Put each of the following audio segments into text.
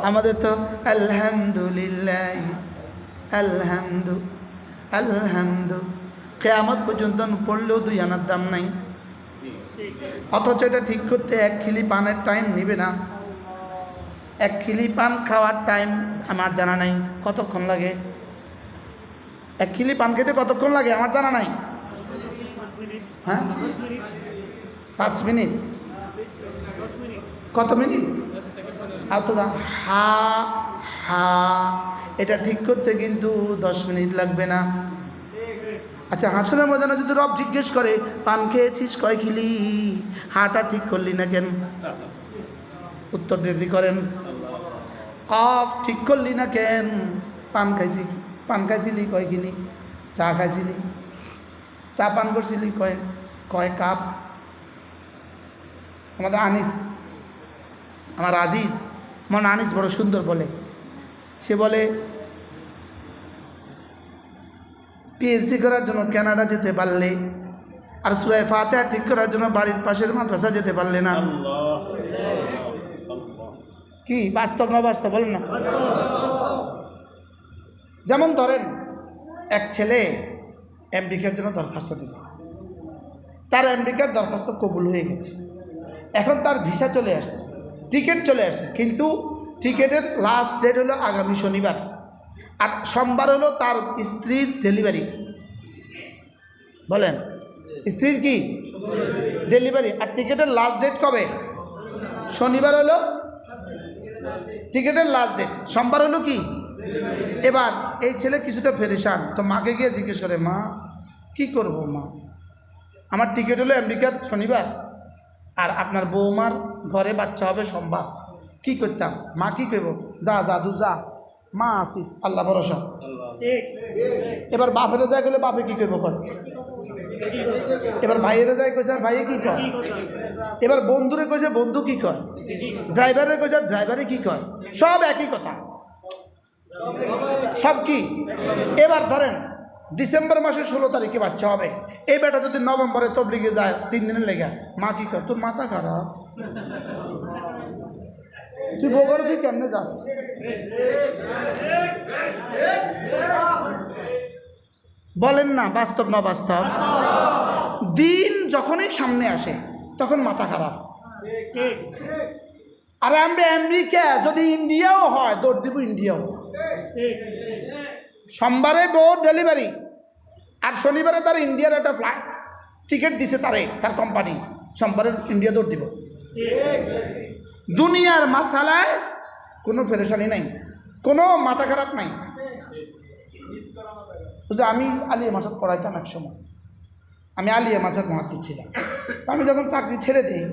আমাদের তো আলহামদুলিল্লাহ আলহামদু আলহামদু কিয়ামত পর্যন্ত পড়লেও 2 আনার দাম নাই। অথচ এটা ঠিক করতে 1 খিলি পানের টাইম নেবে না। 1 খিলি পান খাওয়ার টাইম আমার জানা নাই কতক্ষণ লাগে। 1 খিলি পান খেতে কতক্ষণ লাগে আমার জানা নাই। হ্যাঁ 5 মিনিট, কত মিনিট? হা হা এটা ঠিক করতে কিন্তু 10 মিনিট লাগবে না। আচ্ছা, হাসরের ময়দানে যদি রব জিজ্ঞেস করে পান খেয়েছিস কয় খিলি, হাটা ঠিক করলি না কেন? উত্তর দিতে করেন কফ ঠিক করলি না কেন? পান খাইছিলি কয় খিলি? চা খাইছিলি, চা পান করছিলি কয় কাপ? আমাদের আনিস, আমার আজিজ মন আনিস বড় সুন্দর বলে, সে বলে পিএইচডি করার জন্য কানাডা যেতে পারলে আর সূরা ফাতিহা ঠিক করার জন্য বাড়ির পাশের মাদ্রাসা যেতে পারলে না। কি বাস্তব না বাস্তব বলেন না? যেমন ধরেন এক ছেলে আমেরিকার জন্য দরখাস্ত দিয়েছে, তার আমেরিকার দরখাস্ত কবুল হয়ে গেছে, এখন তার ভিসা চলে আসছে, টিকিট চলে আসছে, কিন্তু টিকিটের লাস্ট ডেট হলো আগামী শনিবার, আর সোমবার হলো তার স্ত্রীর ডেলিভারি। বলেন স্ত্রীর কি ডেলিভারি, আর টিকিটের লাস্ট ডেট কবে? শনিবার হলো টিকিটের লাস্ট ডেট, সোমবার হলো কি? এবার এই ছেলে কিছুটা পেরেশান, তো মাকে গিয়ে জিজ্ঞেস করে, মা কি করব মা, আমার টিকিট হলো আমেরিকার শনিবার আর আপনার বৌমার ঘরে বাচ্চা হবে সোমবার, কি করতাম? মা কি করবো? যা জাদু যা, মা আসি আল্লাহ ভরসা। এবার বাপেরে যায় গেলে বাপে কি করবো কর, এবার ভাইয়েরে যায় কইছে আর ভাইয়ে কি কয়, এবার বন্ধুরে কইছে বন্ধু কি কয়, ড্রাইভারে কইছে ড্রাইভারে কি কয়, সব একই কথা, সব কি। এবার ধরেন ডিসেম্বর মাসের 16 তারিখে বাচ্চা হবে, এই বেটা যদি নভেম্বরে তবলিগে যায় 3 দিনের লেগে, মা কি কয়, তোর মাথা খারাপ, তুই বগরে তুই কেমনে যাস? বলেন না বাস্তব না বাস্তব? দিন যখনই সামনে আসে তখন মাথা খারাপ। আর আমরা আমেরিকা যদি ইন্ডিয়াও হয় দৌড় দিব, ইন্ডিয়াও সোমবারে বউ ডেলিভারি আর শনিবারে তার ইন্ডিয়ার একটা ফ্লাইট টিকিট দিছে তার কোম্পানি, সোমবারে ইন্ডিয়া দৌড় দিব। দুনিয়ার মাসালায় কোনো পেরেশানি নাই, কোনো মাথা খারাপ নাই। আমি আলিয়া মাসাদ পড়াইতাম এক সময়, আমি আলিয়া মাসাদ মহাত্তি ছিলাম। আমি যখন চাকরি ছেড়ে দিই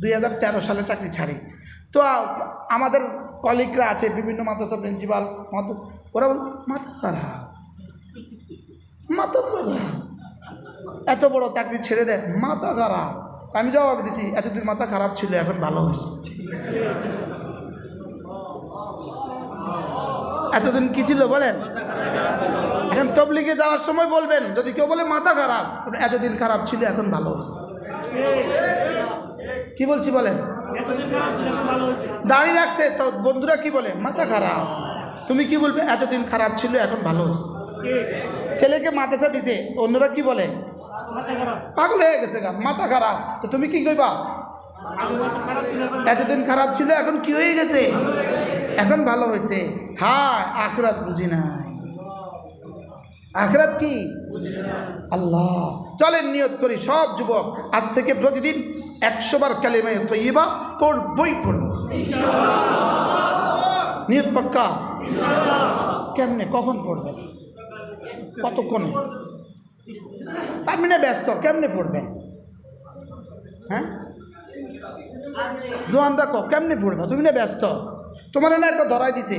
2013 সালে চাকরি ছাড়ি, তো আমাদের কলিগরা আছে বিভিন্ন মাদ্রাসা প্রিন্সিপাল, ওরা বল মাথা খারাপ, মাথা খারাপ, এত বড় চাকরি ছেড়ে দেয়, মাথা খারাপ। আমি জবাব দিছি, এতদিন মাথা খারাপ ছিল এখন ভালো হয়েছে। এতদিন কি ছিল বলেন? এখন তবলিগে যাওয়ার সময় বলবেন, যদি কেউ বলে মাথা খারাপ, এতদিন খারাপ ছিল এখন ভালো হয়েছে। কি বলছি বলেন? দাঁড়িয়ে রাখছে তো বন্ধুরা কি বলে, মাথা খারাপ। তুমি কি বলবে? এতদিন খারাপ ছিল এখন ভালো হয়েছে। ছেলেকে মাদ্রাসা দিছে, অন্যরা কি বলে? পাগল হয়ে গেছে গা, মাথা খারাপ। তো তুমি কি কইবা? এতদিন খারাপ ছিল এখন কি হয়ে গেছে? এখন ভালো হয়েছে। হ্যাঁ, আখিরাত বুঝি নাই। আখিরাত কি? আল্লাহ। চলেন নিয়ত করি সব যুবক, আজ থেকে প্রতিদিন 100 বার কালিমা তয়্যিবা পড়বই পড়ব। নিয়ত পাক্কা? কেমনে, কখন পড়বেন, কতক্ষণে? আপনি না ব্যস্ত, কেমনে পড়বেন? হ্যাঁ জোয়ানরা কেমনে পড়বে? তুমি না ব্যস্ত, তোমার না একটা ধরাই দিছে,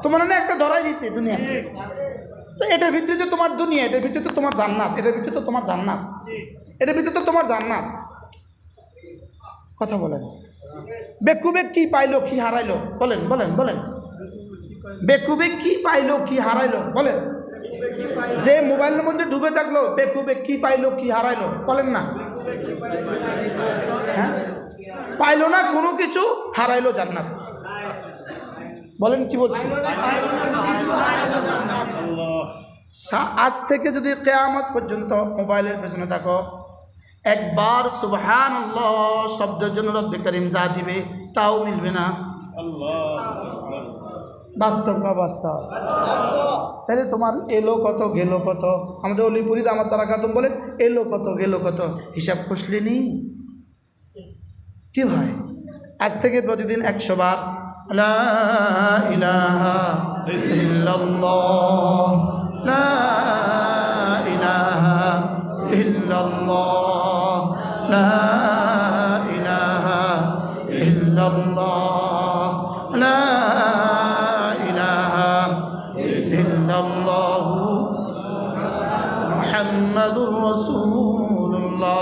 তোমার না একটা ধরাই দিছে দুনিয়া। তো এটার ভিতরে তো তোমার দুনিয়া, এটার ভিতরে তো তোমার জান্নাত, এটার ভিতরে তো তোমার জান্নাত, এটার ভিতরে তো তোমার জান্নাত। কথা বলেন। বেকুবে কি পাইলো কি হারাইলো? বলেন বলেন বলেন। বেকুবে কি পাইলো কি হারাইলো? বলেন। যে মোবাইলের মধ্যে ডুবে থাকলো, বেকুবে কি পাইলো কি হারাইলো? বলেন না। হ্যাঁ, পাইলো না কোনো কিছু, হারাইলো জান্নাত। বলেন কি বলছি? আজ থেকে যদি কিয়ামত পর্যন্ত মোবাইলের পেছনে থাকো, একবার সুবহানাল্লাহ শব্দের জন্য রব্বে কারীম যা দিবে তাও মিলবে না। বাস্তব না বাস্তব? তাহলে তোমার এলো কত গেল কত? আমাদের অলিপুরিতে আমার তারা খাতুন বলে এলো কত গেল কত হিসাব কষলেনি কি ভাই? আজ থেকে প্রতিদিন 100 বার লা ইলাহা ইল্লাল্লাহ, লা ইলাহা ইল্লাল্লাহ, লা ইলাহা ইল্লাল্লাহ, লা ইলাহা ইল্লাল্লাহু মুহাম্মাদুর রাসূলুল্লাহ।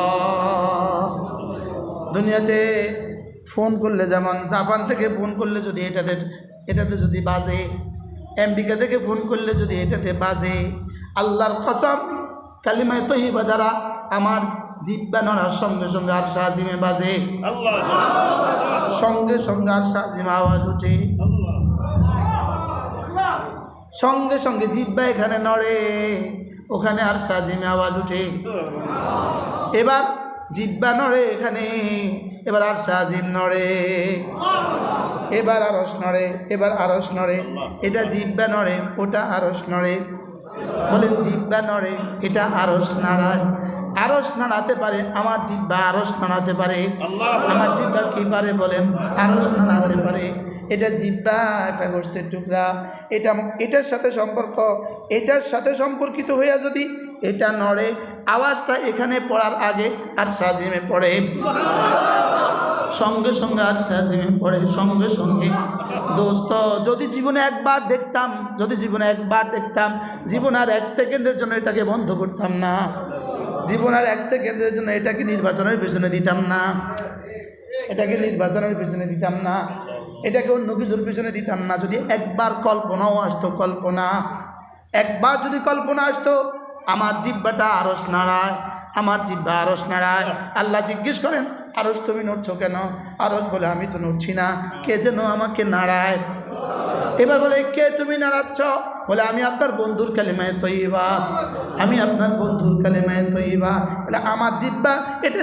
দুনিয়াতে ফোন করলে যেমন জাপান থেকে ফোন করলে যদি এটাতে যদি বাজে, আমেরিকা থেকে ফোন করলে যদি এটাতে বাজে, আল্লাহর কসম কালিমায়ে তয়্যিবা দ্বারা আমার জিহ্বা নড়ার সঙ্গে সঙ্গে আরশ আজিমে বাজে, সঙ্গে সঙ্গে আরশ আজিমে আওয়াজ ওঠে, সঙ্গে সঙ্গে জিহ্বা এখানে নড়ে, ওখানে আরশ আজিমে আওয়াজ ওঠে। এবার জিহ্বা নড়ে এখানে, এবার আরশ আজিম নড়ে, এবার আরশ নড়ে, এবার আরশ নড়ে, এটা জিহ্বা নড়ে, ওটা আরশ নড়ে। বলেন জিহ্বা নড়ে, এটা আরশ নাড়ায়। আরশ নাড়াতে পারে আমার জিহ্বা, আরশ নাড়াতে পারে আমার জিহ্বা কি পারে বলেন? আরশ নাড়াতে পারে। এটা জিহ্বা একটা গোশতের টুকরা, এটার সাথে সম্পর্ক, এটার সাথে সম্পর্কিত হইয়া যদি এটা নড়ে, আওয়াজটা এখানে পড়ার আগে আরশ আজিমে পড়ে, সঙ্গে সঙ্গে আরশ আজিমে পড়ে, সঙ্গে সঙ্গে। দোস্ত যদি জীবনে একবার দেখতাম, জীবন আর 1 সেকেন্ডের জন্য এটাকে বন্ধ করতাম না, জীবন আর 1 সেকেন্ডের জন্য এটাকে নির্বাচনের পেছনে দিতাম না, এটাকে নির্বাচনের পেছনে দিতাম না, এটাকে অন্য কিছুর পেছনে দিতাম না। যদি একবার কল্পনাও আসতো, একবার যদি কল্পনা আসতো আমার জিহ্বাটা আরশ নাড়ায়, আমার জিহ্বা আরশ নাড়ায়। আল্লাহ জিজ্ঞেস করেন আরশ তুমি নড়ছো কেন? আরশ বলে আমি তো নড়ছি না, কে যেন আমাকে নাড়ায়। এবার বলে কে তুমি নাড়াচ্ছ? বলে আমি আপনার বন্ধুর কালিমায়ে তয়্যিবা, আমি আপনার বন্ধুর কালিমায়ে তয়্যিবা। তাহলে আমার জিহ্বা, এটা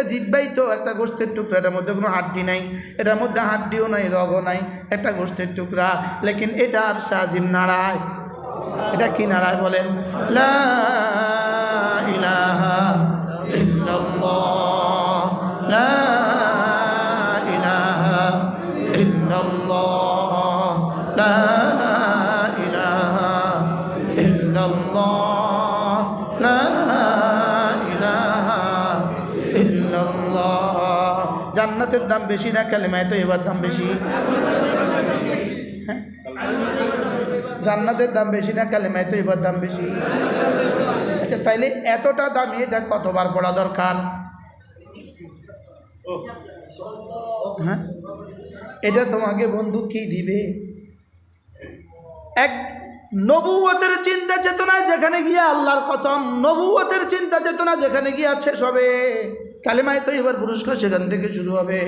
জিহ্বাই তো একটা গোশতের টুকরা, এটার মধ্যে কোনো হাড্ডি নাই, এটার মধ্যে হাড্ডিও নাই, রগও নাই, একটা গোশতের টুকরা, লেকিন এটা আরশ আজিম নাড়ায়। এটা কি নাড়ায় বলেন? লা ইলাহা ইল্লাল্লাহ, লা ইলাহা ইল্লাল্লাহ, লা ইলাহা ইল্লাল্লাহ, লা ইলাহা ইল্লাল্লাহ। জান্নাতের দাম বেশি না কালিমায়ে তয়্যিবার দাম বেশি? হ্যাঁ, জান্নাতের দাম বেশি না কালিমায়ে তয়্যিবার দাম বেশি? আচ্ছা তাইলে এতটা দামি এটা কতবার পড়া দরকার? হ্যাঁ, এটা তোমাকে বন্ধু কি দিবে? এক নবুয়তের চিন্তা চেতনা যেখানে গিয়ে, আল্লাহর কসম নবুয়তের চিন্তা চেতনা যেখানে গিয়ে শেষ হবে, কালিমায়ে তয়্যিবার পুরস্কার সেখান থেকে শুরু হবে।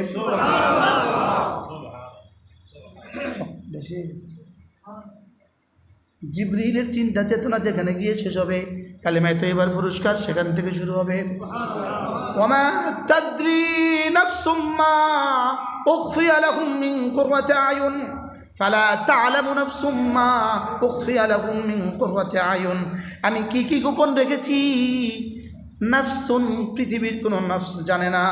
জিবরিলের চিন্তা চেতনা যেখানে গিয়ে শেষ হবে, কালিমায়ে তয়্যিবার পুরস্কার সেখান থেকে শুরু হবে। ওয়ামা তাদরি নাফসুম মা উখফিয়া লাহুম মিন কুররাতি আয়ুন ফালা তা'লামু নাফসুম মা উখফিয়া লাহুম মিন কুররাতি আয়ুন। আমি কি কি গোপন রেখেছি নাফসুন, পৃথিবীর কোনো নফস জানে না।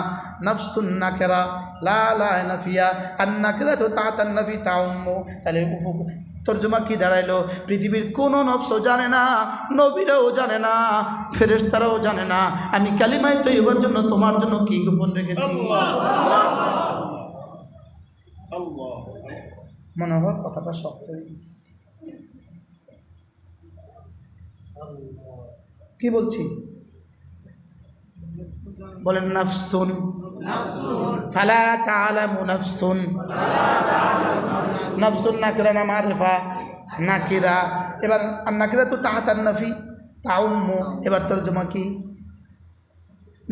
নাফসুন নাকেরা, লা লা নাফিয়া, আন নাকিরাতু তা'তান নাফি তাউম্মু। তাহলে তর্জমা কি দাঁড়াইলো? পৃথিবীর কোনো নফসও জানে না, নবীরাও জানে না, ফেরেশতারাও জানে না আমি কালিমায়ে তয়্যিবার জন্য তোমার জন্য কি গোপন রেখেছি। মনে হয় কথাটা শক্ত হয়ে গেছে। কি বলছি বলেন? নাফসুন ফালা তা'লামু নাফসুন, নাফসুন নাকিরা না মারিফা? নাকিরা। এবার নাকিরা তো তাহতান নাফি তাউম্মু। এবার তরজমা কি?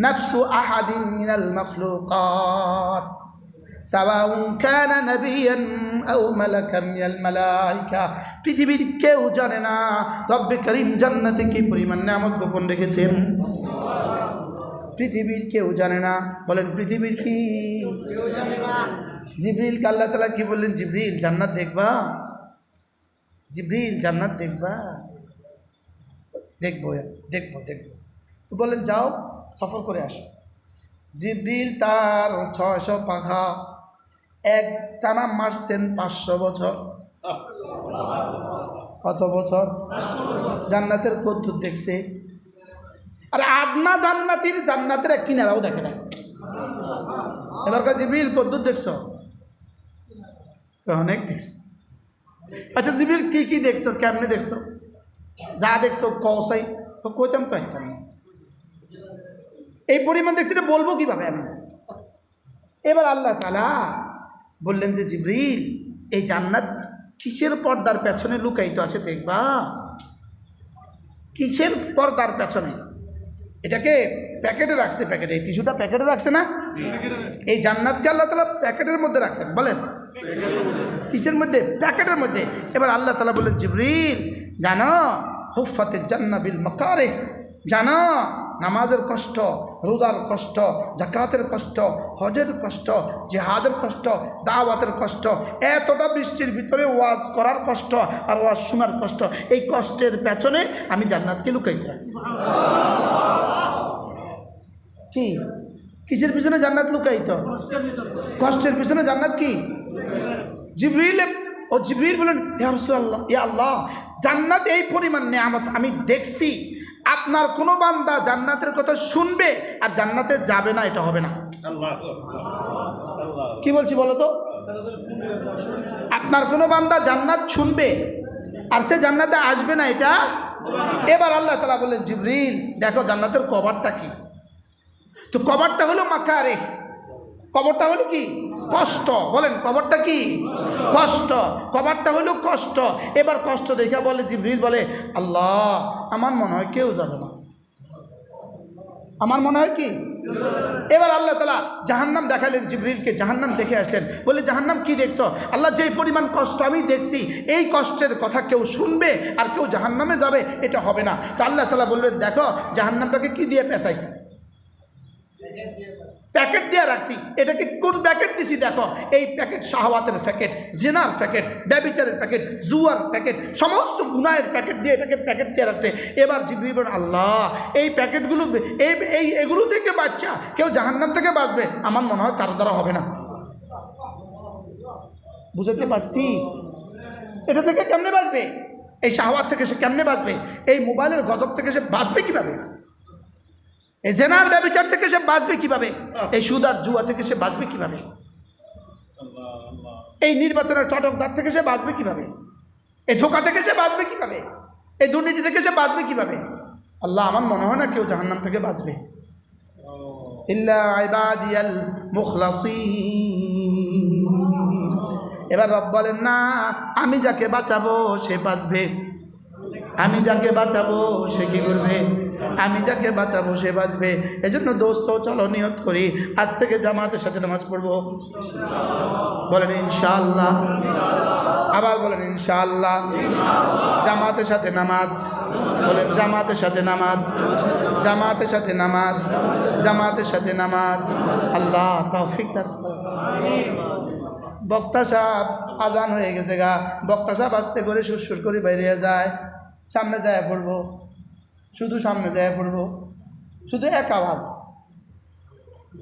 নাফসু আহাদিন মিনাল মাখলুকাত, সাওয়াউন কানা নাবিয়ান আও মালাকাম মিনাল মালাইকা। পৃথিবীর কেউ জানে না রব্বে করিম জান্নাতে কি পরিমাণ নিয়ামত গোপন রেখেছেন। পৃথিবীর কেউ জানে না। বলেন পৃথিবীর কি কেউ জানে না। জিবরিলকে আল্লাহ তাআলা কি বললেন? জিবরিল জান্নাত দেখবা? জিবরিল জান্নাত দেখবা? দেখবো দেখবো দেখবো। তো বললেন যাও সফর করে আসো। জিবরিল তার 600 পাখা এক টানা মারছেন 500 বছর। কত বছর? জান্নাতের কদ্দুর দেখছে। আর আদনা জান্নাতের এক কিনারাও দেখে না। এবারকার জিবরিল কদ্দুর দেখছো? অনেক দেখছো। আচ্ছা জিবরিল কি কি দেখছো, কেমনে দেখছো? যা দেখছো কসাই তো কইতাম তো একটা এই পরিমাণ দেখছি, এটা বলবো কিভাবে আমি? এবার আল্লাহ তাআলা বললেন যে জিবরিল এই জান্নাত কিসের পর্দার পেছনে লুকায়িত আছে দেখবা? কিসের পর্দার পেছনে? এটাকে প্যাকেটে রাখছে, প্যাকেটে, এই টিস্যুটা প্যাকেটে রাখছে না? এই জান্নাতকে আল্লাহ তাআলা প্যাকেটের মধ্যে রাখছেন। বলেন কিসের মধ্যে? প্যাকেটের মধ্যে। এবার আল্লাহ তাআলা বললেন জিবরিল জানো হুফাতিল জান্নাহ বিল মাকারিহ, জানো নামাজের কষ্ট, রোজার কষ্ট, যাকাতের কষ্ট, হজের কষ্ট, জিহাদের কষ্ট, দাওয়াতের কষ্ট, এতটা বৃষ্টির ভিতরে ওয়াজ করার কষ্ট আর ওয়াজ শোনার কষ্ট, এই কষ্টের পেছনে আমি জান্নাতকে লুকাইতে রাখছি। কি কিসের পিছনে জান্নাত লুকাইত? কষ্টের পিছনে জান্নাত কি? জিবরিল বলেন ইয়া রাসূলুল্লাহ, ইয়া আল্লাহ, জান্নাত এই পরিমাণ নিয়ামত আমি দেখছি, আপনার কোনো বান্দা জান্নাতের কথা শুনবে আর জান্নাতে যাবে না, এটা হবে না। কি বলছি বলো তো? আপনার কোনো বান্দা জান্নাত শুনবে আর সে জান্নাতে আসবে না, এটা। এবার আল্লাহ তাআলা বললেন জিবরিল দেখো জান্নাতের কভারটা কি? তো কভারটা হলো মাকারিহ। কবরটা হলো কি? কষ্ট। বলেন কবরটা কি? কষ্ট। কবরটা হলো কষ্ট। এবার কষ্ট দেখে বলে জিবরিল বলে আল্লাহ আমার মনে হয় কেউ যাবে না, আমার মনে হয় কি। এবার আল্লাহ তাআলা জাহান্নাম দেখালেন জিবরিলকে, জাহান্নাম দেখে আসলেন। বলে জাহান্নাম কি দেখছো? আল্লাহ যে পরিমাণ কষ্ট আমি দেখছি, এই কষ্টের কথা কেউ শুনবে আর কেউ জাহান্নামে যাবে, এটা হবে না। তো আল্লাহ তাআলা বলবেন দেখো জাহান্নামটাকে কি দিয়ে পেঁচাইছি? প্যাকেট দিয়ে রাখছি। এটাকে কোন প্যাকেট দিছি দেখো, এই প্যাকেট শাহওয়াতের প্যাকেট, জিনার প্যাকেট, ব্যভিচারের প্যাকেট, জুয়ার প্যাকেট, সমস্ত গুনাহের প্যাকেট দিয়ে এটাকে প্যাকেট দিয়ে রাখছে। এবার জিবরিল বলেন আল্লাহ এই প্যাকেটগুলো এগুলো থেকে বাচ্চা কেউ জাহান্নাম থেকে বাঁচবে আমার মনে হয় কারো দ্বারা হবে না। বুঝতে পারছি? এটা থেকে কেমনে বাঁচবে? এই শাহওয়াত থেকে সে কেমনে বাঁচবে? এই মোবাইলের গজব থেকে সে বাঁচবে কিভাবে? এই জেনার ব্যভিচার থেকে সে বাঁচবে কিভাবে? এই সুদ আর জুয়া থেকে সে বাঁচবে কিভাবে? এই নির্বাচনের চটকদার থেকে সে বাঁচবে কিভাবে? এই ধোঁকা থেকে সে বাঁচবে কিভাবে? এই দুর্নীতি থেকে সে বাঁচবে কিভাবে? আল্লাহ আমার মনে হয় না কেউ জাহান্নাম থেকে বাঁচবে। ইল্লা ইবাদিয়াল মুখলাসিন। এবার রব বলেন না, আমি যাকে বাঁচাবো সে বাঁচবে, আমি যাকে বাঁচাবো সে কি করবে? আমি যাকে বাঁচাবো সে বাঁচবে। এজন্য দোস্ত চলো নিয়ত করি আজ থেকে জামাতের সাথে নামাজ পড়বো। বলেন ইনশাআল্লাহ। আবার বলেন ইনশাআল্লাহ। জামাতের সাথে নামাজ। বলেন জামাতের সাথে নামাজ, জামাতের সাথে নামাজ, জামাতের সাথে নামাজ। আল্লাহ তৌফিক দান করুন। বক্তা সাহেব আজান হয়ে গেছে গা, বক্তা সাহেব আস্তে করে সুরসুর করে বাইরে যায়, সামনে যায় পড়বো, শুধু সামনে যায় পড়বো, শুধু এক আওয়াজ।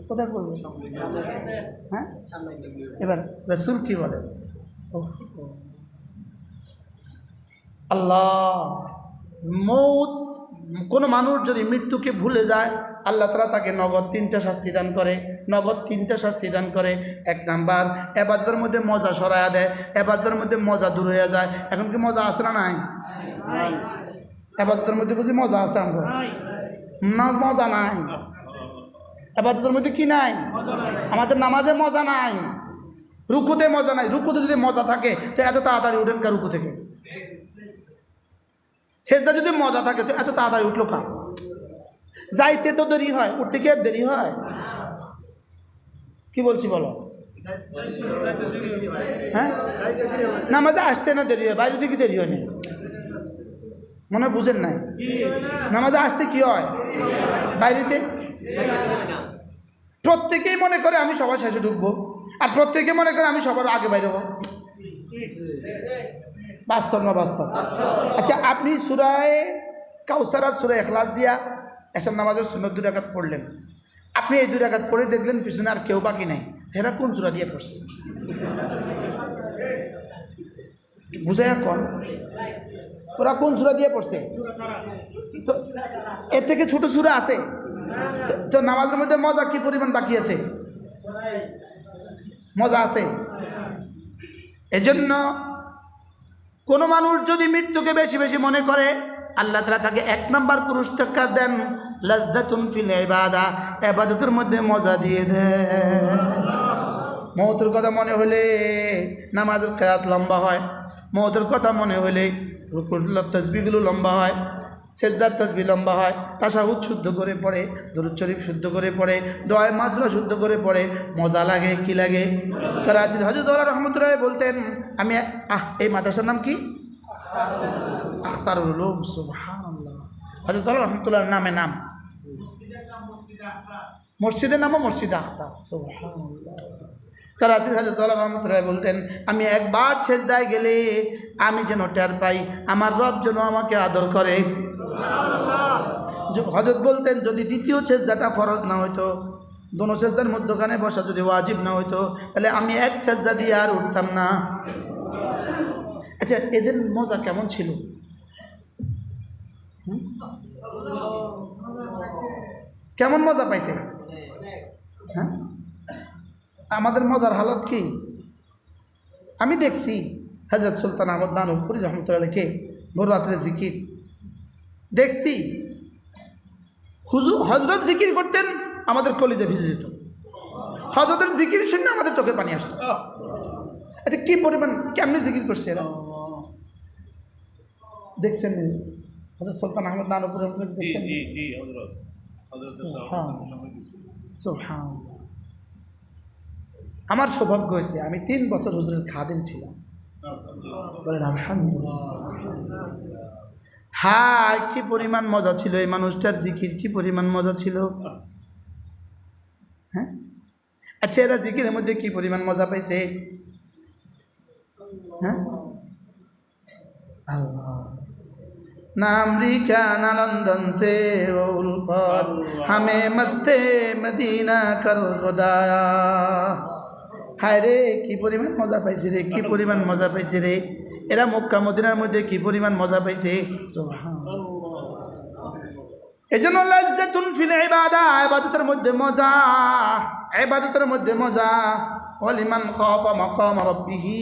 কোথায় পড়বো? হ্যাঁ এবার রাসূল কি বলে? আল্লাহ মৌত, কোনো মানুষ যদি মৃত্যুকে ভুলে যায় আল্লাহ তাআলা তাকে নগদ 3টা শাস্তি দান করে, নগদ 3টা শাস্তি দান করে। 1 নাম্বার ইবাদতের মধ্যে মজা সরায়া দেয়, ইবাদতের মধ্যে মজা দূর হয়ে যায়। এখন কি মজা আছে না নাই? ইবাদতের মধ্যে বুঝি মজা আছে? আমরা না, মজা নাই। ইবাদতের মধ্যে কি নাই? আমাদের নামাজে মজা নাই, রুকুতে মজা নাই। রুকুতে যদি মজা থাকে তো এত তাড়াতাড়ি উঠেন কা রুকু থেকে? সেজদা যদি মজা থাকে তো এত তাড়াতাড়ি উঠলো কা? যাইতে তো দেরি হয়, উঠতে কি আর দেরি হয়? কি বলছি বলো? হ্যাঁ, নামাজে আসতে না দেরি হয়, বাইরে থেকে দেরি হয় না, মনে হয় বুঝেন নাই। নামাজে আসতে কি হয়, বাইরেতে। প্রত্যেকেই মনে করে আমি সবার শেষে ঢুকবো, আর প্রত্যেকে মনে করে আমি সবার আগে বাইরে হবো। বাস্তব না বাস্তব? আচ্ছা, আপনি সূরায়ে কাউসার আর সূরা ইখলাস দিয়া এশার নামাজের সুন্নত 2 রাকাত পড়লেন, আপনি এই 2 রাকাত পড়ে দেখলেন পিছনে আর কেউ বাকি নাই, এরা কোন সূরা দিয়ে পড়ছে? বুঝাই এখন ওরা কোন সূরা দিয়ে পড়ছে? তো এর থেকে ছোট সূরা আছে? তো নামাজের মধ্যে মজা কি পরিমাণ বাকি আছে? মজা আছে। এজন্য কোনো মানুষ যদি মৃত্যুকে বেশি বেশি মনে করে, আল্লাহ তাআলা তাকে 1 নম্বর পুরস্কার দেন, লাজ্জাতুন ফিল ইবাদা, ইবাদতের মধ্যে মজা দিয়ে দেন। মওতের কথা মনে হলে নামাজের কিরাত লম্বা হয়, মওতের কথা মনে হলে রুকুর তাসবিহগুলো লম্বা হয়, সেজদার তাসবিহ লম্বা হয়, তাশাহুদ শুদ্ধ করে পড়ে, দুরূদ শরীফ শুদ্ধ করে পড়ে, দোয়ায়ে মাসুরা শুদ্ধ করে পড়ে, মজা লাগে। কি লাগে? করাচির হযরত আল্লাহ রহমতুল্লাহ বলতেন, আমি এই মাদ্রাসার নাম কি? আখতারুল উলুম। সুবহানাল্লাহ। হযরত আল্লাহ রহমতুল্লাহর নামে নাম, মসজিদের নামও মসজিদ আখতার। সুবহানাল্লাহ। করাচির হযরত আল্লাহ রহমতুল্লাহ বলতেন, আমি একবার সেজদায় গেলে আমি যেন টের পাই আমার রব যেন আমাকে আদর করে। হযরত বলতেন, যদি দ্বিতীয় সেজদাটা ফরজ না হইতো, দোনো সেজদার মধ্যখানে বসা যদি ওয়াজিব না হইতো, তাহলে আমি এক সেজদা দিয়ে আর উঠতাম না। আচ্ছা, এদের মজা কেমন ছিল? কেমন মজা পাইছে? হ্যাঁ, আমাদের মজার হালত কি? আমি দেখছি হযরত সুলতান আহমদ নানুপুরি রহমতুল্লাহকে ভোর রাত্রে জিকির দেখছি, হযরত জিকির করতেন, আমাদের কলিজা ভিজে যেত। হযরতের জিকির শুনে আমাদের চোখে পানি আসতো। আচ্ছা, কি পরিমাণ কেমনি জিকির করছে এরা, দেখছেন? হযরত সুলতান আহমদ নানুপুরি রহমতুল্লাহ দেখছেন? সুবহানাল্লাহ। আমার সৌভাগ্য হয়েছে, আমি 3 বছর হুজুরের খাদেম ছিলাম। বলেন আলহামদুলিল্লাহ। হায়, কি পরিমাণ মজা ছিল এই মানুষটার জিকির, কি পরিমাণ মজা ছিল। হ্যাঁ, আচ্ছা, এরা জিকিরের মধ্যে কি পরিমাণ মজা পাইছে? হ্যাঁ, আল্লাহ नाम लिखा ना लंदन से वो उल्फत हमें मस्ते मदीना कर खुदाया। হায় রে, কি পরিমাণ মজা পাইছে রে, কি পরিমাণ মজা পাইছে রে। এরা মক্কা মদিনার মধ্যে কি পরিমাণ মজা পাইছে। এজন্য লাজ্জাতুন ফিল ইবাদা, ইবাদতের মধ্যে মজা, ইবাদতের মধ্যে মজা। ওয়ালিমান খাফা মাকাম রাব্বিহি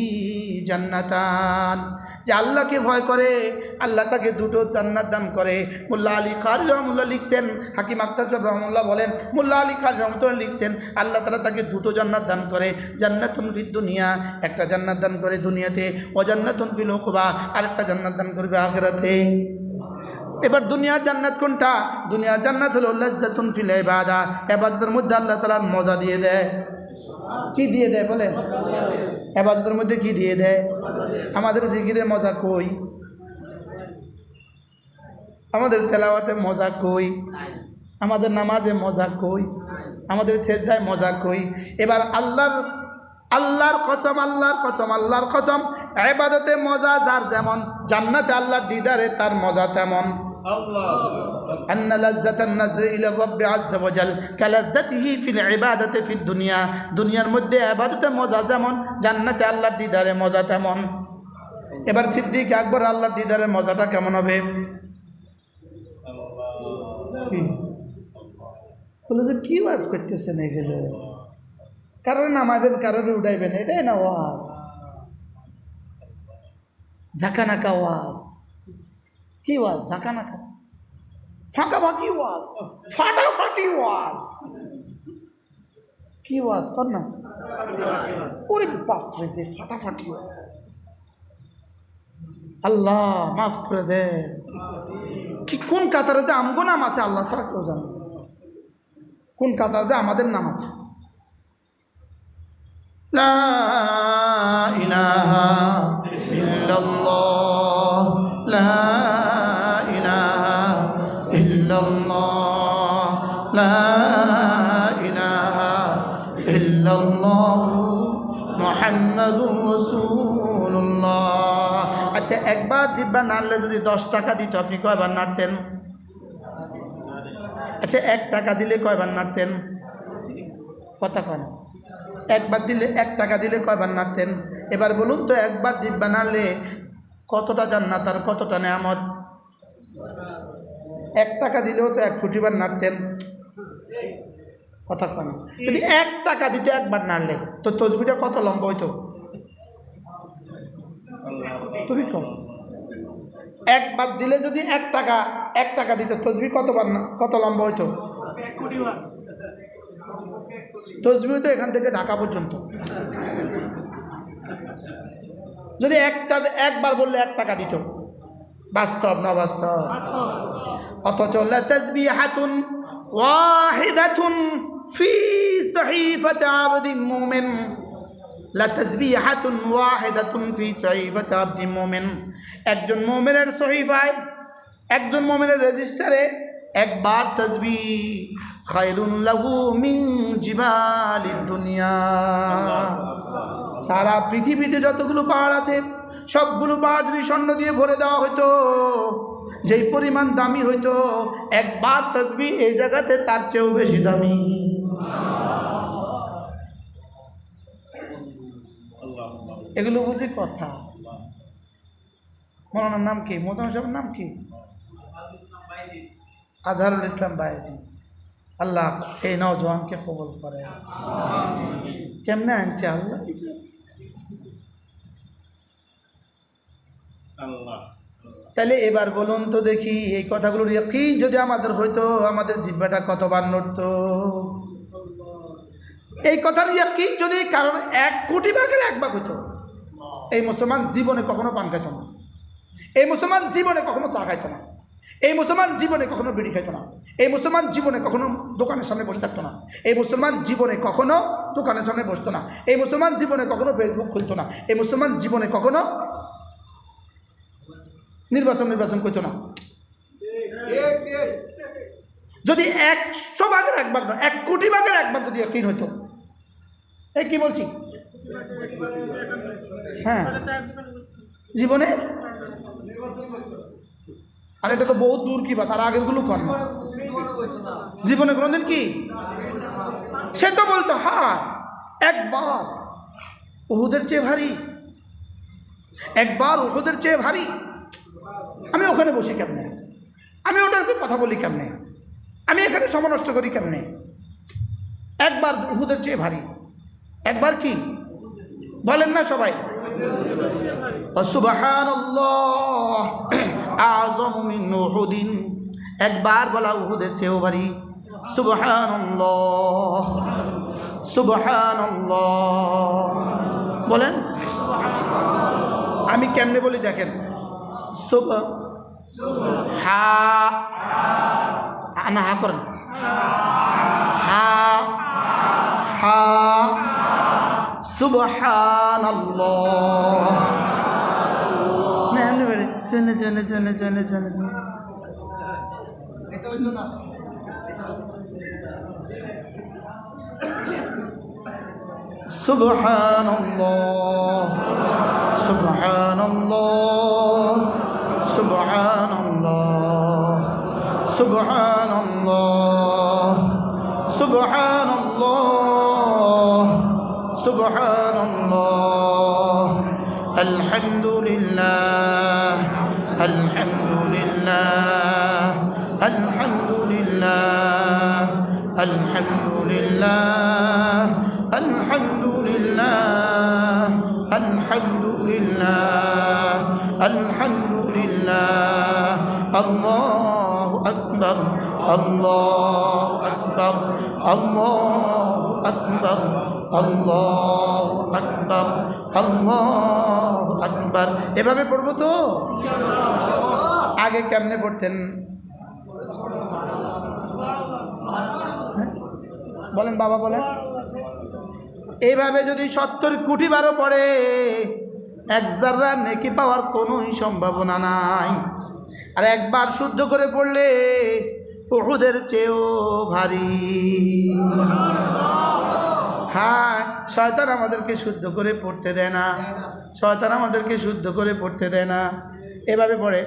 জান্নাতান, যে আল্লাহকে ভয় করে আল্লাহ তাকে 2টো জান্নাত দান করে। মোল্লা আলী খান রহমতুল্লাহ লিখছেন, হাকিম আখতার সাহেব রহমতুল্লাহ বলেন, মোল্লা আলী খান রহমতুল্লাহ লিখছেন, আল্লাহ তাআলা তাকে 2টো জান্নাত দান করে। জান্নাতুন ফিদ দুনিয়া, একটা জান্নাত দান করে দুনিয়াতে, ও জান্নাতুন ফিল উকবা, আরেকটা জান্নাত দান করবে আখিরাতে। এবার দুনিয়ার জান্নাত কোনটা? দুনিয়ার জান্নাত হলো লাজ্জাতুন ফিল ইবাদা, ইবাদতের মধ্যে আল্লাহ তাআলা মজা দিয়ে দেয়। কি দিয়ে দেয় বলেন? ইবাদতের মধ্যে কি দিয়ে দেয়? আমাদের জিকিরে মজা কই? আমাদের তেলাওয়াতে মজা কই? আমাদের নামাজে মজা কই? আমাদের সেজদায় মজা কই? এবার আল্লাহর কসম, আল্লাহর কসম, আল্লাহর কসম, ইবাদতে মজা যার যেমন, জান্নাতে আল্লাহর দিদারে তার মজা তেমন। أن لذة النظر إلى الرب عز وجل كلذته في العبادة في الدنيا, দুনিয়ার মধ্যে ইবাদতে মজা যেমন, জান্নাতে আল্লাহর দিদারে মজা তেমন। এবার সিদ্দিক আকবর আল্লাহর দিদারে মজাটা কেমন হবে? বলে যে কি ওয়াজ করতেছেন এগুলো, কারোর নামাবেন কারোর উঠাইবেন, এটাই না ওয়াজ? ঝাঁকানাকা ওয়াজ। কি ওয়াজ? ঝাঁকানাকা, ফাঁকাফাঁকি ওয়াজ, ফাটাফাটি ওয়াজ। কি ওয়াজ কর না? ওরে বাপরে, যে ফাটাফাটি ওয়াজ। আল্লাহ মাফ করে দে। কি কোন কাতারে যে আমগো নাম আছে আল্লাহ ছাড়া কেউ জানে, কোন কাতারে যে আমাদের নাম আছে। লা ইলাহা ইল্লাল্লাহ, লা ইলাহা ইল্লাল্লাহ, লা ইলাহা ইল্লাল্লাহ মুহাম্মাদুর রাসূলুল্লাহ। আচ্ছা, একবার জিহ্বা নাড়লে যদি 10 টাকা দিত, আপনি কয়বার নাড়তেন? আচ্ছা, 1 টাকা দিলে কয়বার নাড়তেন? কথা কয় না। একবার দিলে 1 টাকা দিলে কয়বার নাড়তেন? এবার বলুন তো, একবার জিহ্বা নাড়লে কতটা জান্নাত আর কতটা নেয়ামত? 1 টাকা দিলেও তো 1 কোটি বার নাড়তেন। কথা কয় না। যদি 1 টাকা দিত একবার নাড়লে, তো তসবিটা কত লম্বা হইতো? তুমি কম। একবার দিলে যদি 1 টাকা দিত, তসবি কতবার না, কত লম্বা হইতো? তসবি হইতো এখান থেকে ঢাকা পর্যন্ত। যদি একবার বললে 1 টাকা দিত। বাস্তব না বাস্তব? অথচ লাতাসবিহাতুন ওয়াহিদাতুন ফি সাহিফাতি আবদিন মুমিন, লাতাসবিহাতুন ওয়াহিদাতুন ফি সাহিফাতি আবদিন মুমিন, একজন মুমিনের সহিফায়, একজন মুমিনের রেজিস্টারে একবার তাসবিহ খায়রুন লাহু মিন জিবালিদ দুনিয়া। সারা পৃথিবীতে যতগুলো পাহাড় আছে, সবগুলো পাহাড় যদি স্বর্ণ দিয়ে ভরে দেওয়া হতো, যেই পরিমাণ দামি হইতো, একবার তাসবিহ এই জায়গাতে তার চেয়েও বেশি দামি। এগুলো বুঝি কথা? মৌলানার নাম কি? মৌলানা সাহেবের নাম কি? আজহারুল ইসলাম বাইজি। আল্লাহ এই নওজওয়ানকে কবুল করে। কেমনে আনছে আল্লাহ? তাহলে এবার বলুন তো দেখি, এই কথাগুলোর ইয়াকিন যদি আমাদের হইতো, আমাদের জিহ্বাটা কতবার নড়তো? এই কথার ইয়াকিন যদি কারণ 1 কোটি ভাগের 1 ভাগ হইতো, এই মুসলমান জীবনে কখনো পান খাইত না, এই মুসলমান জীবনে কখনো চা খাইত না, এই মুসলমান জীবনে কখনো বিড়ি খাইত না, এই মুসলমান জীবনে কখনো দোকানের সামনে বসে থাকতো না, এই মুসলমান জীবনে কখনো দোকানের সামনে বসতো না, এই মুসলমান জীবনে কখনো ফেসবুক খুলতো না, এই মুসলমান জীবনে কখনো নির্বাচন করতো না। যদি 100 ভাগের 1 ভাগ নয়, 1 কোটি ভাগের 1 ভাগ যদি ইয়াকিন হইতো, এই কি বলছি? হ্যাঁ, জীবনে। আর এটা তো বহুত দূর কি বা, তার আগের গুলো কর না। জীবনে কোনোদিন কি সে তো বলতো, হ্যাঁ একবার উহুদের চেয়ে ভারী, একবার উহুদের চেয়ে ভারী। আমি ওখানে বসি কেমনে? আমি ওটাতে কথা বলি কেমনে? আমি এখানে সময় নষ্ট করি কেমনে? একবার উহুদের চেয়ে ভারী। একবার কি বলেন না সবাই? সুবহানাল্লাহ আযমু মিন উহুদিন, একবার বলা উহুদের চেয়েও ভারী। সুবহানাল্লাহ, সুবহানাল্লাহ বলেন। আমি কেমনে বলি দেখেন, হা না, হা করেন, হা হা সুবহানাল্লাহ। না এমনি বেড়ে চলে চলে চলে চলে চলে সুবহানাল্লাহ, সুবহানাল্লাহ, সুবহানাল্লাহ, সুবহানাল্লাহ, সুবহানাল্লাহ, সুবহানাল্লাহ। আলহামদুলিল্লাহ, আলহামদুলিল্লাহ, আলহামদুলিল্লাহ, আলহামদুলিল্লাহ, আলহামদুলিল্লাহ, আলহামদুলিল্লাহ, আলহামদুলিল্লাহ। আল্লাহু আকবার, আল্লাহু আকবার, আল্লাহু আকবার, আল্লাহু আকবার, আল্লাহু আকবার। এভাবে পড়বো তো? আগে কেমনে পড়তেন বলেন বাবা, বলেন। এইভাবে যদি 70 কোটি বারও পড়ে, এক জাররা নেকি পাওয়ার কোনোই সম্ভাবনা নাই। আর একবার শুদ্ধ করে পড়লে উহুদের চেয়েও ভারী। হ্যাঁ, শয়তান আমাদেরকে শুদ্ধ করে পড়তে দেয় না, শয়তান আমাদেরকে শুদ্ধ করে পড়তে দেয় না। এভাবে পড়ে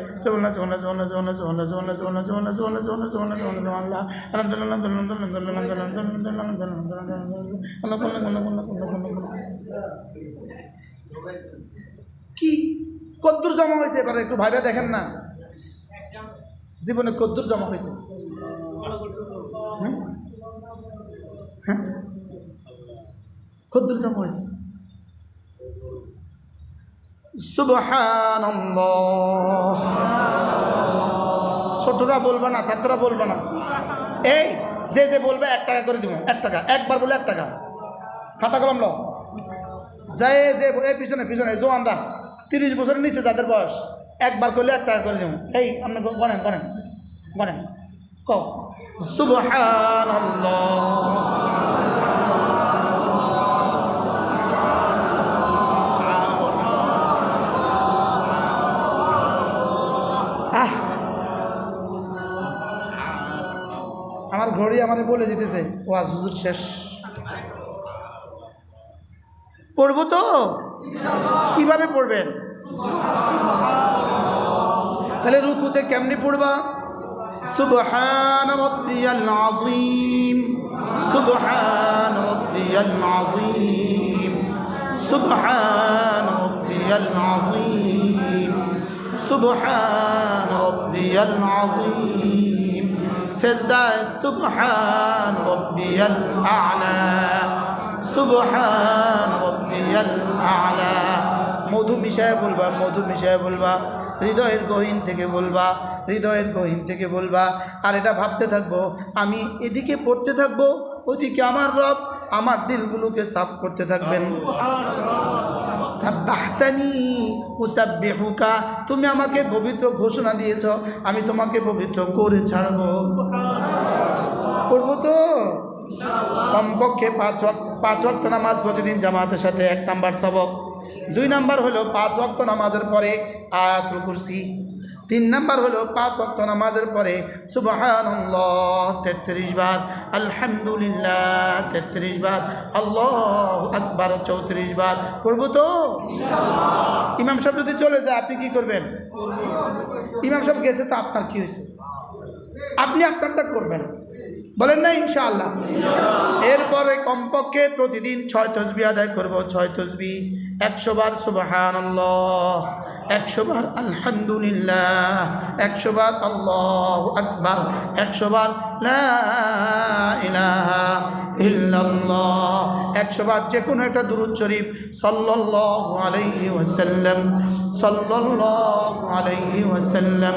কি কদ্দুর জমা হয়েছে এবারে একটু ভাবে দেখেন না, জীবনে কদ্দুর জমা হয়েছে। হ্যাঁ, কদ্দুর জমা হয়েছে। সুবহানাল্লাহ। ছোটরা বলবা না, ছাত্ররা বলবা না। এই যে বলবে 1 টাকা করে দিব, 1 টাকা, একবার বলে 1 টাকা। খাতা কলম লো যায়, যে পিছনে পিছনে জোয়ানরা 30 বছরের নিচে যাদের বয়স, একবার করলে 1 টাকা করে দিব। এই আপনি গনেন গনেন গনেন, ক সুবহানাল্লাহ। আমার ঘড়ি আমারে বলে দিতেছে ওয়াজ হুজুর শেষ। পড়বো তো? কিভাবে পড়বেন? তাহলে রুকুতে কেমনি পড়বা? সুবহান রাব্বিয়াল আযীম, সুবহান রাব্বিয়াল আযীম, সুবহান রাব্বিয়াল আযীম, সুবহান রাব্বিয়াল আযীম। সেজদায় সুবহান রাব্বিয়াল আ'লা, সুবহান রাব্বিয়াল আ'লা। মধু মিশায় বলবা, মধু মিশায় বলবা, হৃদয়ের গহীন থেকে বলবা, হৃদয়ের গহীন থেকে বলবা। আর এটা ভাবতে থাকবো, আমি এদিকে পড়তে থাকবো, ওদিকে আমার রব আমার দিলগুলোকে সাফ করতে থাকবেন। সাব্বাহতানি উসাব্বিহুকা, তুমি আমাকে পবিত্র ঘোষণা দিয়েছ, আমি তোমাকে পবিত্র করে ছাড়বো। করবো তো? কমপক্ষে 5 ওয়াক্ত নামাজ প্রতিদিন জামাতের সাথে 1 নাম্বার সবক। 2 নাম্বার হলো 5 ওয়াক্ত নামাজের পরে আয়াতুল কুরসি। 3 নাম্বার হলো 5 ওয়াক্ত নামাজের পরে সুবহানাল্লাহ 33 বার, আলহামদুলিল্লাহ 33 বার, আল্লাহু আকবার 34 বার। পড়বো তো? ইমাম সাহেব যদি চলে যায় আপনি কি করবেন? ইমাম সাহেব গেছে তো আপনার কি হয়েছে? আপনি আপনারটা করবেন, বলেন না ইনশাআল্লাহ। এরপরে কমপক্ষে প্রতিদিন 6 তাসবিহ আদায় করব। 6 তাসবিহ, 100 বার সুবহানাল্লাহ, 100 বার আলহামদুলিল্লাহ, 100 বার আল্লাহু আকবার, 100 বার লা ইলাহা ইল্লাল্লাহ, 100 বার যে কোনো একটা দুরূদ শরীফ সাল্লাল্লাহু আলাইহি ওয়াসাল্লাম, সাল্লাল্লাহু আলাইহি ওয়াসাল্লাম,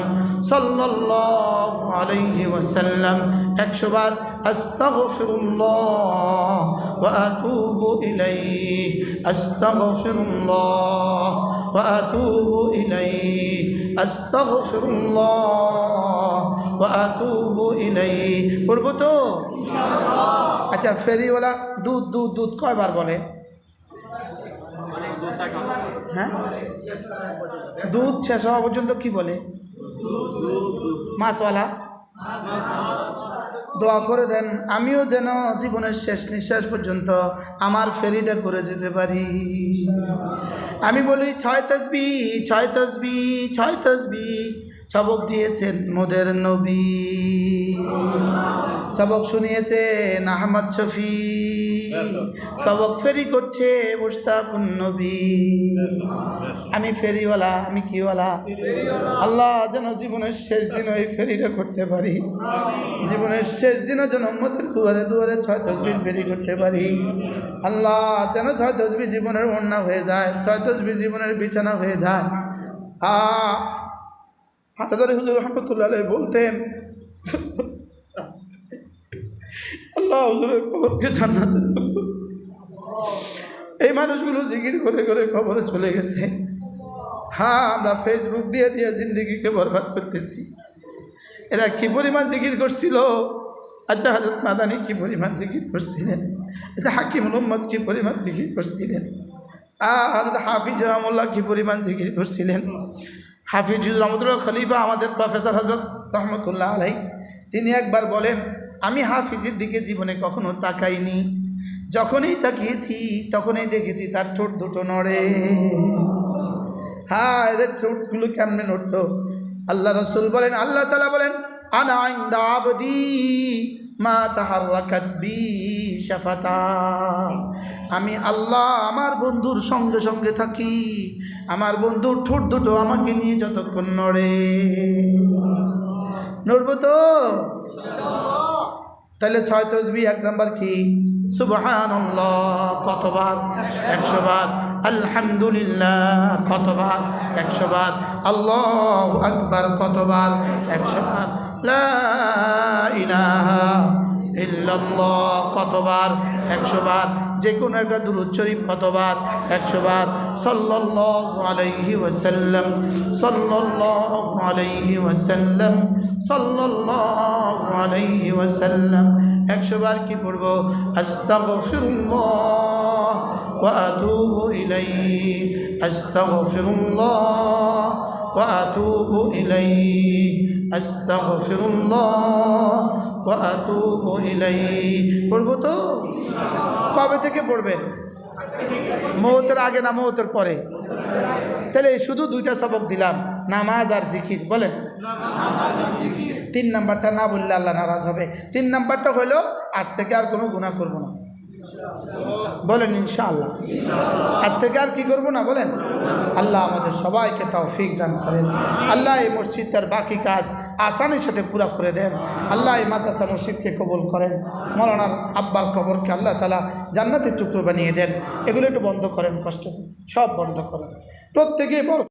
সাল্লাল্লাহু আলাইহি ওয়াসাল্লাম। 100 বার আস্তাগফিরুল্লাহ ওয়া আতুবু ইলাইহি, আস্তাগফিরুল্লাহ ওয়া আতুবু ইলাইহি, আস্তাগফিরুল্লাহ ওয়া আতুবু ইলাইহি। পড়বো তো? আচ্ছা, ফেরিওয়ালা দুধ দুধ দুধ কয়বার বলে? হ্যাঁ, দুধ শেষ হওয়া পর্যন্ত কি বলে? মাছওয়ালা দোয়া করে দেন আমিও যেন জীবনের শেষ নিঃশ্বাস পর্যন্ত আমার ফেরিটা করে যেতে পারি। আমি বলি 6 তাসবিহ, 6 তাসবিহ, 6 তাসবিহ। সবক দিয়েছেন মোদের নবী, সবক শুনিয়েছেন আহমদ শফি, সবক ফেরি করছে মুশতাকুন নবী। আমি ফেরিওয়ালা, আমি কিওয়ালা? আল্লাহ যেন জীবনের শেষ দিন ওই ফেরিটা করতে পারি, জীবনের শেষ দিনও যেন উম্মতের দুয়ারে দুয়ারে 6 তাসবিহ ফেরি করতে পারি। আল্লাহ যেন 6 তাসবিহ জীবনের ওড়না হয়ে যায়, 6 তাসবিহ জীবনের বিছানা হয়ে যায়। হাটাদারি হুজুর রহমতুল্লাহ আলাইহি বলতেন, আল্লাহ হুজুরের কবরকে জান্নাতে। এই মানুষগুলো জিকির করে করে কবরে চলে গেছে। হ্যাঁ, আমরা ফেসবুক দিয়ে দিয়ে জিন্দেগিকে বরবাদ করতেছি। এরা কি পরিমাণ জিকির করছিল আচ্ছা হযরত মাদানী কি পরিমাণ জিকির করছিলেন, আচ্ছা হাকিমুল উম্মত কি পরিমাণ জিকির করছিলেন, হযরত হাফিজ রহমতুল্লাহ কি পরিমাণ জিকির করছিলেন। হাফিজ রহমতুল্লাহ খলিফা আমাদের প্রফেসর হযরত রহমতুল্লাহ আলাইহি, তিনি একবার বলেন, আমি হাফিজের দিকে জীবনে কখনো তাকাইনি, যখনই তাকিয়েছি তখনই দেখেছি তার ঠোঁট দুটো নড়ে। হ্যাঁ, এদের ঠোঁটগুলো কেমনে নড়তো? আল্লাহ রসুল বলেন, আল্লাহ তাআলা বলেন, আনা ইনদা আবদি মা তাহাররাকাত বি শাফাতা, আমি আল্লাহ আমার বন্ধুর সঙ্গে সঙ্গে থাকি, আমার বন্ধুর ঠোঁট দুটো আমাকে নিয়ে যতক্ষণ নড়ে। নড়ব তো? তাহলে 6 তাসবিহ। 1 নাম্বার কি? সুবহানাল্লাহ কতবার? 100 বার। আলহামদুলিল্লাহ কতবার? 100 বার। আল্লাহু আকবার কতবার? 100 বার। লা ইলাহা ইল্লাল্লাহ কতবার? 100 বার। যে কোনো একটা দুরূদ শরীফ কতবার? 100 বার। সাল্লাল্লাহু আলাইহি ওয়াসাল্লাম, সাল্লাল্লাহু আলাইহি ওয়াসাল্লাম, সাল্লাল্লাহু আলাইহি ওয়াসাল্লাম। 100 বার কি পড়ব? আস্তাগফিরুল্লাহ ওয়া আতুবু ইলাইহি, আস্তাগফিরুল্লাহ ওয়া আতুবু ইলাইহি, আস্তাগফিরুল্লাহ ওয়া আতুবু ইলাইহি। পড়ব তো? কবে থেকে পড়বেন? মওতের আগে না মওতের পরে? তাহলে শুধু 2টা সবক দিলাম, নামাজ আর জিকির। বলেন 3 নাম্বারটা না বললে আল্লাহ নারাজ হবে। 3 নাম্বারটা হলো আজ থেকে আর কোনো গুনাহ করব না। বলেন ইনশাআল্লাহ। আজ থেকে আর কি করব না? বলেন। আল্লাহ আমাদের সবাইকে তৌফিক দান করেন। আল্লাহ এই মসজিদটার বাকি কাজ আসানির সাথে পুরা করে দেন। আল্লাহ এই মাদ্রাসা মসজিদকে কবুল করেন। মৌলানার আব্বার কবরকে আল্লাহ তাআলা জান্নাতের টুকরো বানিয়ে দেন। এগুলো একটু বন্ধ করেন, কষ্ট সব বন্ধ করেন, প্রত্যেকেই বড়